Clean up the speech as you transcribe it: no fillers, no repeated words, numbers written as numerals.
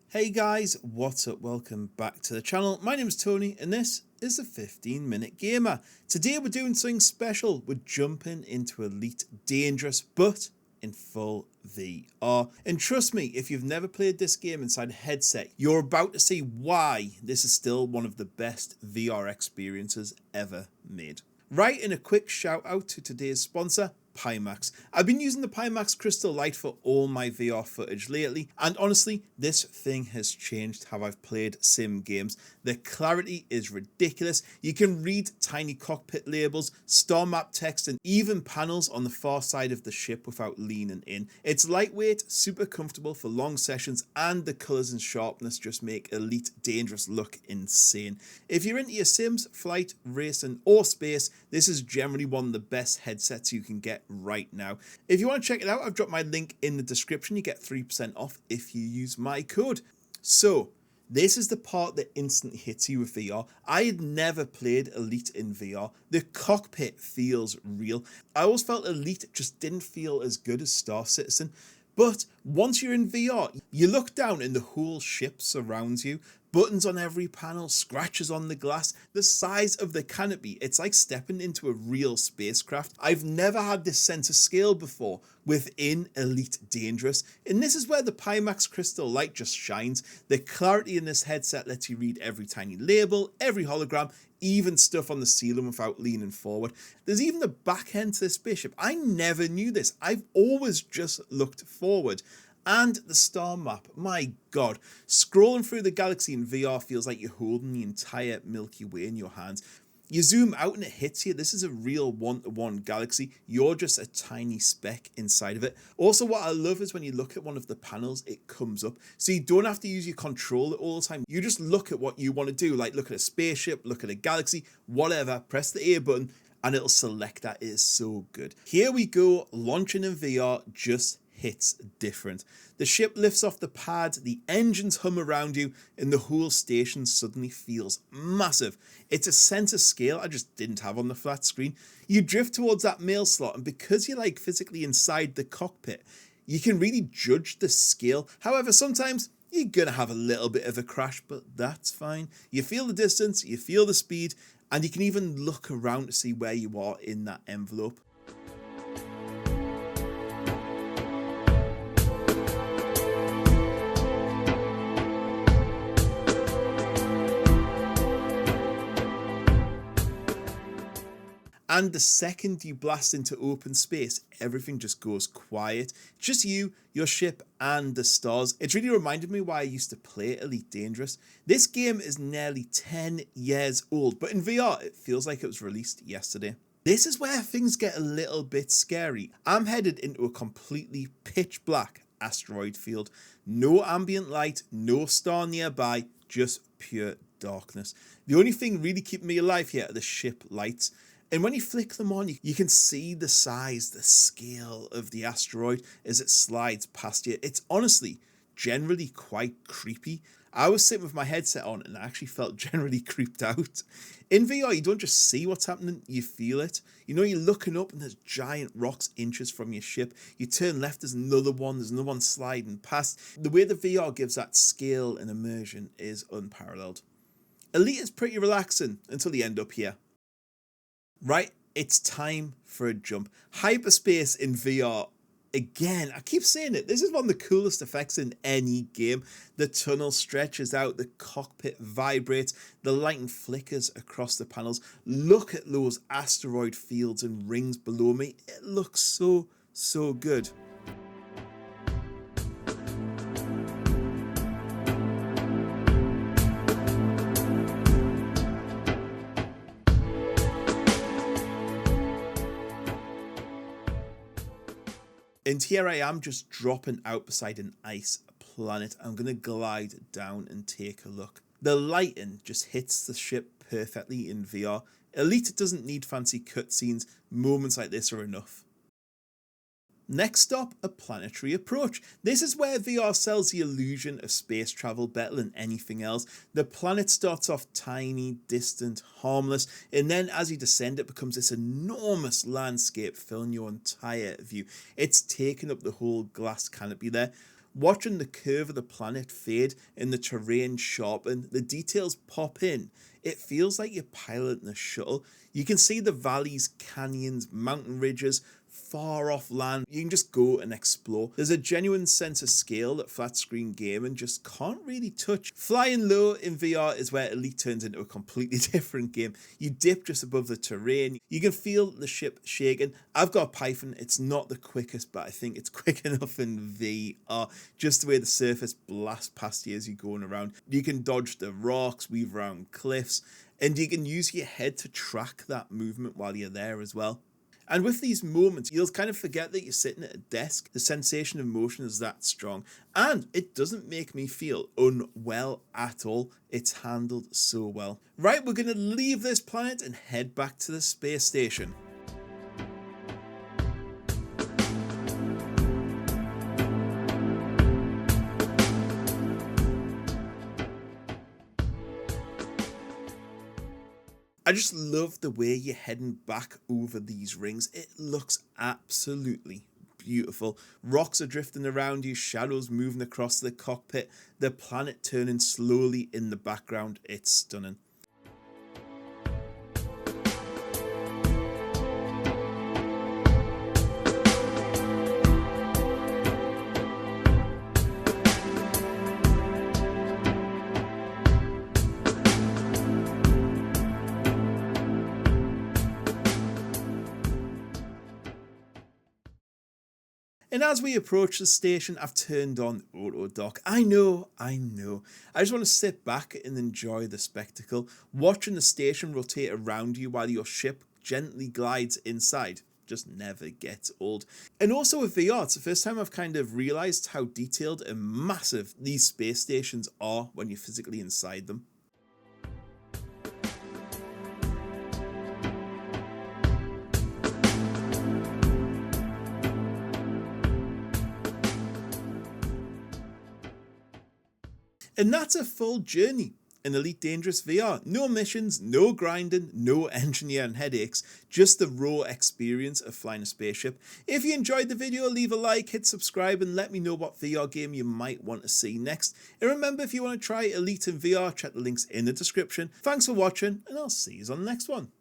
Hey guys, what's up? Welcome back to the channel. My name is Tony and this is the 15-Minute Gamer. Today we're doing something special. We're jumping into Elite Dangerous, but in full VR. And trust me, if you've never played this game inside a headset, you're about to see why this is still one of the best VR experiences ever made. Right, and a quick shout out to today's sponsor, Pimax. I've been using the Pimax Crystal Light for all my VR footage lately, and honestly, this thing has changed how I've played sim games. The clarity is ridiculous. You can read tiny cockpit labels, star map text, and even panels on the far side of the ship without leaning in. It's lightweight, super comfortable for long sessions, and the colours and sharpness just make Elite Dangerous look insane. If you're into your sims, flight, racing, or space, this is generally one of the best headsets you can get right now. If you want to check it out, I've dropped my link in the description. You get 3% off if you use my code. So, this is the part that instantly hits you with VR. I had never played Elite in VR. The cockpit feels real. I always felt Elite just didn't feel as good as Star Citizen. But once you're in VR, you look down and the whole ship surrounds you. Buttons on every panel, scratches on the glass, the size of the canopy, it's like stepping into a real spacecraft. I've never had this sense of scale before within Elite Dangerous, and this is where the Pimax Crystal Light just shines. The clarity in this headset lets you read every tiny label, every hologram, even stuff on the ceiling without leaning forward. There's even the back end to the spaceship. I never knew this. I've always just looked forward. And the star map, my god, scrolling through the galaxy in VR feels like you're holding the entire Milky Way in your hands. You zoom out and it hits you. This is a real one-to-one galaxy. You're just a tiny speck inside of it. Also, what I love is when you look at one of the panels, it comes up. So you don't have to use your controller all the time. You just look at what you want to do, like look at a spaceship, look at a galaxy, whatever, press the A button, and it'll select that. It is so good. Here we go, launching in VR, just hits different. The ship lifts off the pad, the engines hum around you, and the whole station suddenly feels massive. It's a sense of scale I just didn't have on the flat screen. You drift towards that mail slot, and because you're like physically inside the cockpit, you can really judge the scale. However, sometimes you're gonna have a little bit of a crash, but that's fine. You feel the distance, you feel the speed, and you can even look around to see where you are in that envelope. And the second you blast into open space, everything just goes quiet. Just you, your ship, and the stars. It's really reminded me why I used to play Elite Dangerous. This game is nearly 10 years old, but in VR, it feels like it was released yesterday. This is where things get a little bit scary. I'm headed into a completely pitch black asteroid field. No ambient light, no star nearby, just pure darkness. The only thing really keeping me alive here are the ship lights. And when you flick them on, you can see the size, the scale of the asteroid as it slides past you. It's honestly generally quite creepy. I was sitting with my headset on and I actually felt generally creeped out. In VR, you don't just see what's happening, you feel it. You know, you're looking up and there's giant rocks inches from your ship. You turn left, there's another one sliding past. The way the VR gives that scale and immersion is unparalleled. Elite is pretty relaxing until you end up here. Right, it's time for a jump. Hyperspace in VR. Again, I keep saying it, this is one of the coolest effects in any game. The tunnel stretches out, the cockpit vibrates, the lighting flickers across the panels. Look at those asteroid fields and rings below me. It looks so good. And here I am just dropping out beside an ice planet. I'm going to glide down and take a look. The lighting just hits the ship perfectly in VR. Elite doesn't need fancy cutscenes. Moments like this are enough. Next stop, a planetary approach. This is where VR sells the illusion of space travel better than anything else. The planet starts off tiny, distant, harmless, and then as you descend it becomes this enormous landscape filling your entire view. It's taken up the whole glass canopy there. Watching the curve of the planet fade and the terrain sharpen, the details pop in. It feels like you're piloting a shuttle. You can see the valleys, canyons, mountain ridges, far off land. You can just go and explore. There's a genuine sense of scale that flat screen gaming just can't really touch. Flying low in VR is where Elite turns into a completely different game. You dip just above the terrain. You can feel the ship shaking. I've got a Python. It's not the quickest, but I think it's quick enough in VR. Just the way the surface blasts past you as you're going around. You can dodge the rocks, weave around cliffs, and you can use your head to track that movement while you're there as well. And with these moments, you'll kind of forget that you're sitting at a desk. The sensation of motion is that strong. And it doesn't make me feel unwell at all. It's handled so well. Right, we're going to leave this planet and head back to the space station. I just love the way you're heading back over these rings. It looks absolutely beautiful. Rocks are drifting around you, shadows moving across the cockpit, the planet turning slowly in the background. It's stunning. And as we approach the station, I've turned on auto dock. I know. I just want to sit back and enjoy the spectacle. Watching the station rotate around you while your ship gently glides inside just never gets old. And also with VR, it's the first time I've kind of realised how detailed and massive these space stations are when you're physically inside them. And that's a full journey in Elite Dangerous VR. No missions, no grinding, no engineering headaches, just the raw experience of flying a spaceship. If you enjoyed the video, leave a like, hit subscribe, and let me know what VR game you might want to see next. And remember, if you want to try Elite in VR, check the links in the description. Thanks for watching, and I'll see you on the next one.